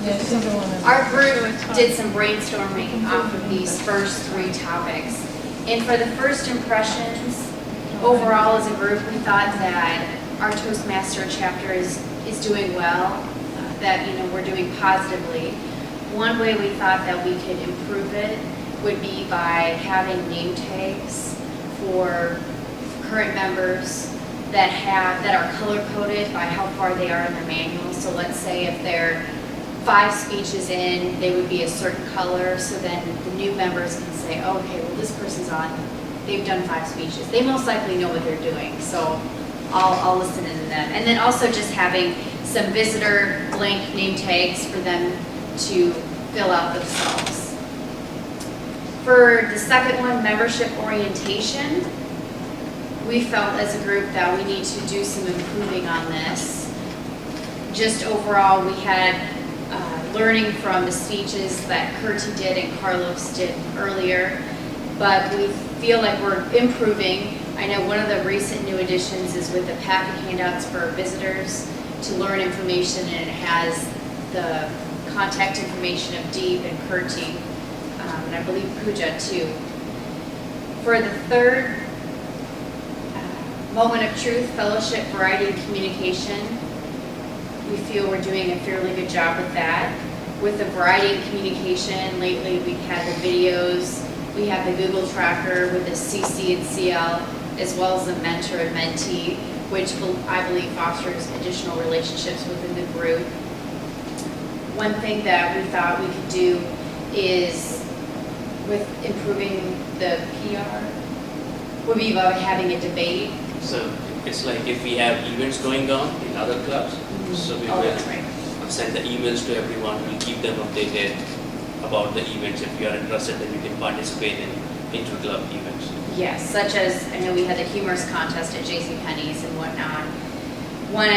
Our group did some brainstorming off of these first 3 topics. And for the first impressions, overall as a group, we thought that our Toastmaster chapter is doing well, that we're doing positively. One way we thought that we could improve it would be by having name tags for current members that are color-coded by how far they are in their manual. So let's say if they're 5 speeches in, they would be a certain color, so then the new members can say, oh, okay, well this person's on, they've done 5 speeches. They most likely know what they're doing, so I'll listen into them. And then also just having some visitor blank name tags for them to fill out themselves. For the second one, membership orientation, we felt as a group that we need to do some improving on this. Just overall, we had learning from the speeches that Kirti did and Carlos did earlier, but we feel like we're improving. I know one of the recent new additions is with the packet handouts for visitors to learn information, and it has the contact information of Deep and Kirti, and I believe Pooja too. For the third, moment of truth, fellowship, variety, and communication, we feel we're doing a fairly good job with that. With the variety and communication, lately we've had the videos, we have the Google Tracker with the CC and CL, as well as the mentor and mentee, which I believe fosters additional relationships within the group. One thing that we thought we could do is, with improving the PR, would be about having a debate. So it's like if we have events going on in other clubs, so we will send the emails to everyone, we'll keep them updated about the events. If you are interested, then you can participate in inter-club events. Yes, such as, I know we had the humorous contest at JCPenney's and whatnot. One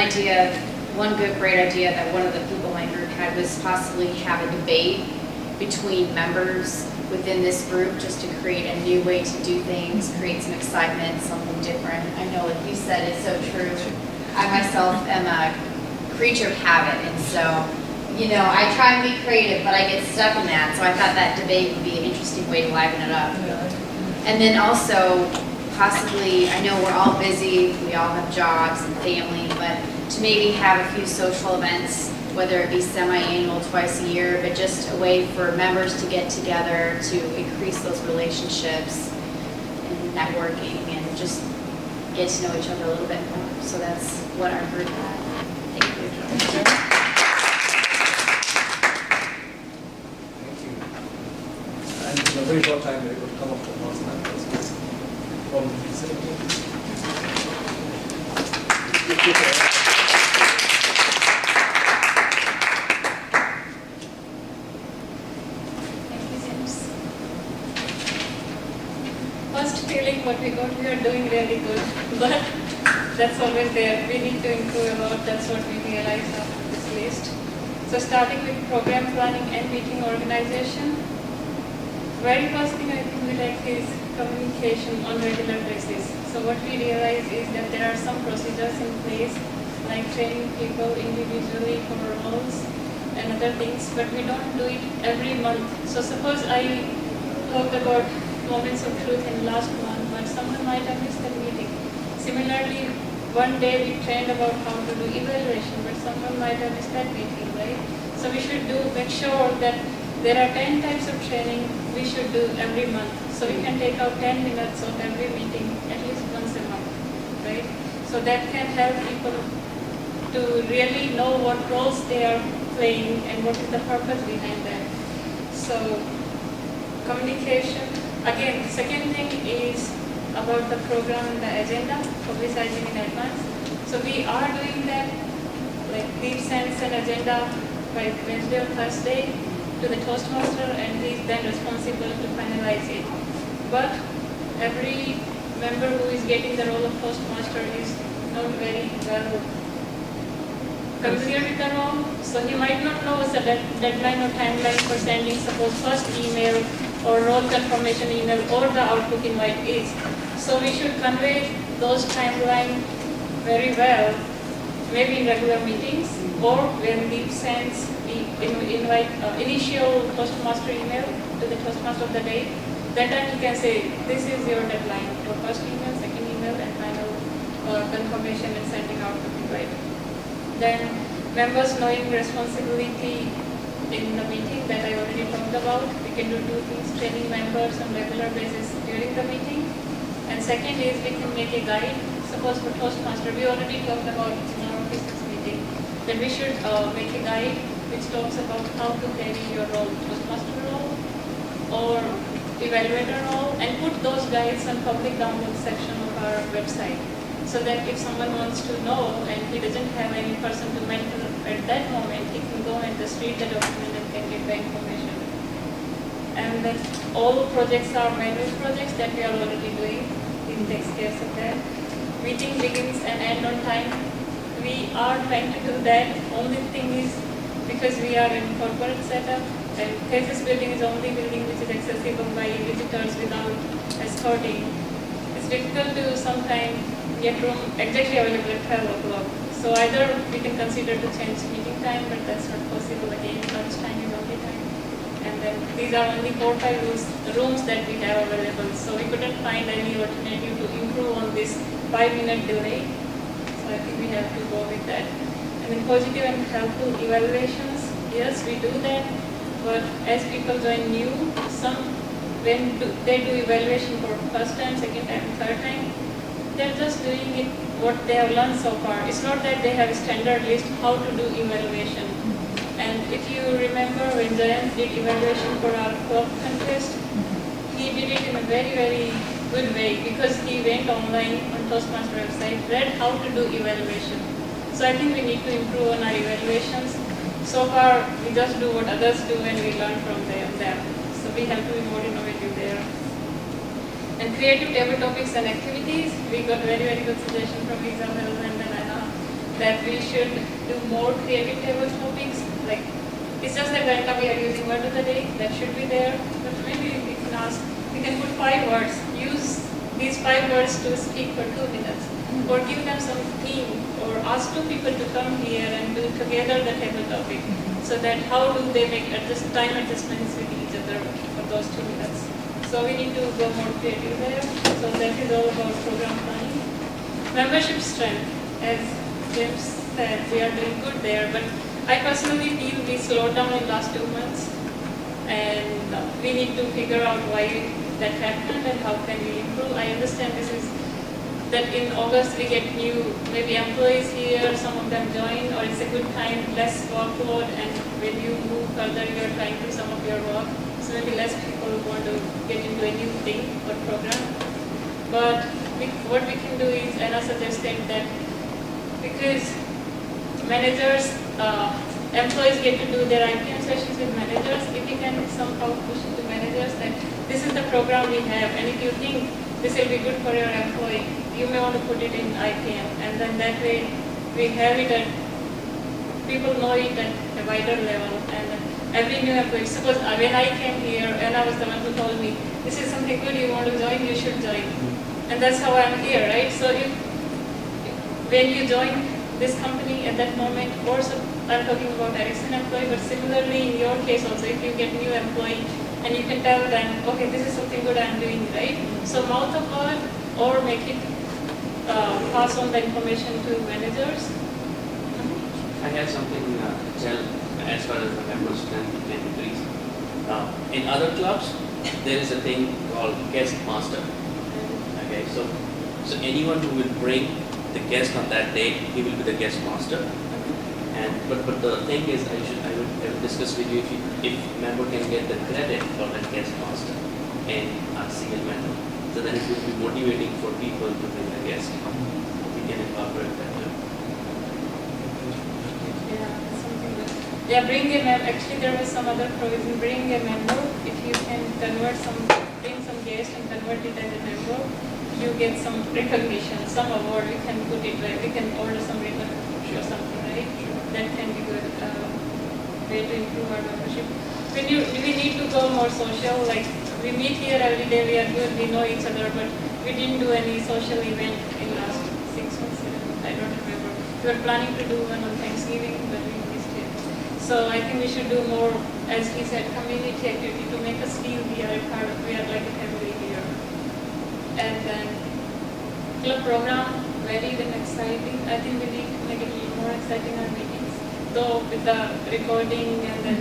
great idea that one of the people in my group had was possibly have a debate between members within this group, just to create a new way to do things, create some excitement, something different. I know, like you said, it's so true. I myself am a creature of habit, and so, I try and be creative, but I get stuck in that, so I thought that debate would be an interesting way to liven it up. And then also, possibly, I know we're all busy, we all have jobs and family, but to maybe have a few social events, whether it be semi-annual, twice a year, but just a way for members to get together to increase those relationships and networking and just get to know each other a little bit more. So that's what our group had. Thank you. Thank you. And in a very short time, we will come up to announcement. First feeling what we are doing really good, but that's always there. We need to improve about, that's what we realized after this list. So starting with program planning and meeting organization, very first thing I think we like is communication on regular basis. So what we realize is that there are some procedures in place, like training people individually for roles and other things, but we don't do it every month. So suppose I talked about moments of truth in last month, but someone might have missed the meeting. Similarly, one day we trained about how to do evaluation, but someone might have missed that meeting, right? So we should make sure that there are 10 types of training we should do every month. So we can take out 10 minutes of every meeting at least once a month, right? So that can help people to really know what roles they are playing and what is the purpose behind that. So communication. Again, second thing is about the program and the agenda, publicizing in advance. So we are doing that, like Deep sends an agenda by Wednesday or Thursday to the Toastmaster, and he is then responsible to finalize it. But every member who is getting the role of Toastmaster is not very well familiar with the role, so he might not know the deadline or timeline for sending, suppose, first email or role confirmation email or the Outlook invite is. So we should convey those timelines very well, maybe in regular meetings or when Deep sends initial Toastmaster email to the Toastmaster of the day. That time you can say, this is your deadline for first email, second email, and final confirmation and sending out the invite. Then members knowing responsibility in the meeting that I already talked about. We can do two things, training members on regular basis during the meeting. And second is we can make a guide. Suppose for Toastmaster, we already talked about in our business meeting that we should make a guide which talks about how to carry your role, Toastmaster role or evaluator role, and put those guides on public download section of our website. So that if someone wants to know and he doesn't have any person to mentor at that moment, he can go and just read the document and can get the information. And that all projects are manual projects that we are already doing. It takes care of that. Meeting begins and end on time. We are trying to do that. Only thing is because we are in corporate setup and thesis building is only building which is accessible by visitors without escorting. It's difficult to sometimes get room exactly available at 12 o'clock. So either we can consider to change meeting time, but that's not possible again. Lunch time is only time. And then these are only 4 or 5 rooms that we have available. So we couldn't find any alternative to improve on this 5-minute delay. So I think we have to go with that. And then positive and helpful evaluations. Yes, we do that. But as people join new, when they do evaluation for first time, second time, third time, they're just doing it what they have learned so far. It's not that they have a standard list how to do evaluation. And if you remember when Jayant did evaluation for our club contest, he did it in a very, very good way because he went online on Toastmaster website, read how to do evaluation. So I think we need to improve on our evaluations. So far, we just do what others do and we learn from them. So we have to be more innovative there. And creative table topics and activities, we got very, very good suggestion from Isabel and then Anna that we should do more creative table topics. Like, it's just that right now we are using word of the day, that should be there. But maybe we can ask, we can put 5 words, use these 5 words to speak for 2 minutes. Or give them some theme, or ask 2 people to come here and do together the table topic. So that how do they make time adjustments with each other for those 2 minutes. So we need to go more creative there. So that is all about program planning. Membership strength, as James said, we are doing good there, but I personally feel we slowed down in last 2 months, and we need to figure out why that happened and how can we improve. I understand this is that in August we get new maybe employees here, some of them join, or it's a good time, less workload, and when you move further you are trying to do some of your work. So maybe less people want to get into a new thing or program. But what we can do is, Anna suggested that because managers, employees get to do their IPM sessions with managers, if you can somehow push it to managers that this is the program we have, and if you think this will be good for your employee, you may want to put it in IPM, and then that way we have it at, people know it at a wider level, and every new employee, suppose when I came here and I was the one who told me, this is something good, you want to join, you should join. And that's how I'm here, right? So when you join this company at that moment, or I'm talking about Ericsson employee, but similarly in your case also, if you get new employee and you can tell them, okay, this is something good I'm doing, right? So mouth of word, or make it pass on the information to managers. I have something to tell as far as the member strength can increase. In other clubs, there is a thing called guest master. Okay, so anyone who will bring the guest on that day, he will be the guest master. And but the thing is, I will discuss with you if member can get the credit for the guest master and a single member, so then it will be motivating for people to bring the guest. We can incorporate that too. Yeah, something good. Yeah, bring a member. Actually, there was some other provision. Bring a member. If you can bring some guest and convert it as a member, you get some recognition, some award. We can put it right. We can order some written or something, right? That can be good way to improve our membership. We need to go more social. Like we meet here every day. We are good. We know each other, but we didn't do any social event in last 6 months. I don't remember. We were planning to do one on Thanksgiving, but we missed it. So I think we should do more, as he said, community activity to make us feel we are a part of, we are like a family here. And then club program, varied and exciting. I think we need to make it a little more exciting our meetings. Though with the recording and then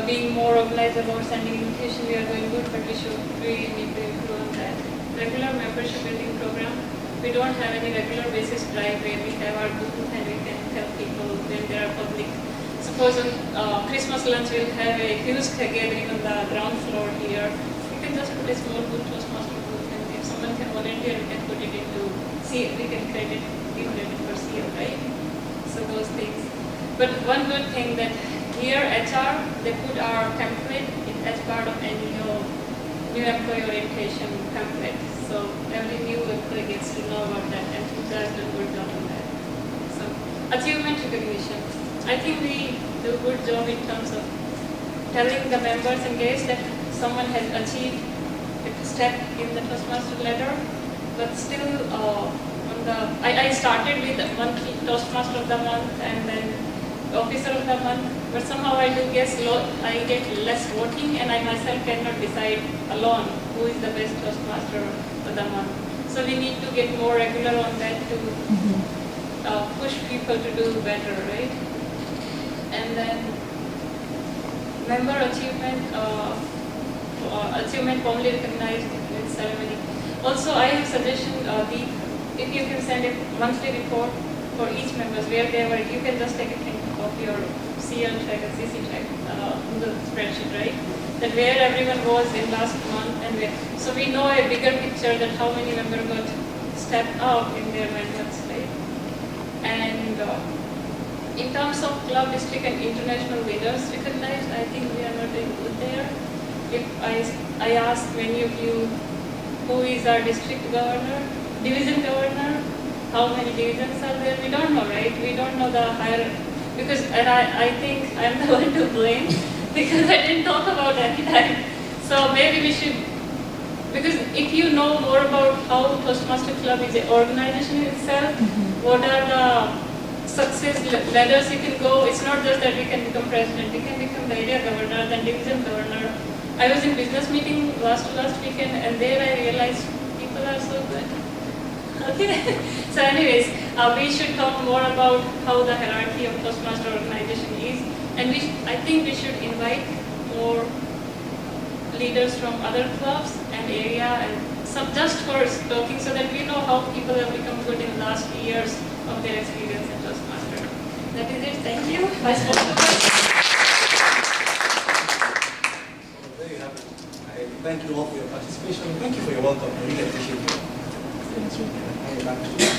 being more organized about sending invitation, we are doing good, but we should really need to improve on that. Regular membership building program. We don't have any regular basis drive where we have our booth and we can help people when there are public. Suppose on Christmas lunch we'll have a huge gathering on the ground floor here. We can just put a small booth, Toastmaster booth, and if someone can volunteer, we can put it into seal. We can credit for seal, right? So those things. But one good thing that here HR, they put our template as part of annual new employee orientation template. So every new employee gets to know about that and teachers has done a good job on that. So achievement recognition. I think we do a good job in terms of telling the members and guests that someone has achieved a step in the Toastmaster ladder, but still I started with monthly Toastmaster of the month and then Officer of the month, but somehow I do guess I get less voting and I myself cannot decide alone who is the best Toastmaster of the month. So we need to get more regular on that to push people to do better, right? And then member achievement formally recognized with ceremony. Also, I have suggestion, if you can send a monthly report for each members where they were, you can just take a thing of your CL track and CC track on the spreadsheet, right? That where everyone was in last month and where, so we know a bigger picture that how many members got stepped up in their methods, right? And in terms of club, district and international leaders recognized, I think we are not doing good there. If I ask many of you who is our district governor, division governor, how many divisions are there? We don't know, right? We don't know the higher, because, and I think I'm the one to blame because I didn't talk about any time. So maybe we should, because if you know more about how Toastmaster Club is an organization in itself, what are the success ladders you can go, it's not just that we can become president, we can become the area governor, then division governor. I was in business meeting last weekend and there I realized people are so good. Okay, so anyways, we should talk more about how the hierarchy of Toastmaster organization is, and I think we should invite more leaders from other clubs and area and some just for talking so that we know how people have become good in the last years of their experience in Toastmaster. That is it. Thank you. I spoke too much. Very happy. I thank you all for your participation. Thank you for your welcome. I really appreciate it. Thank you. Back to you.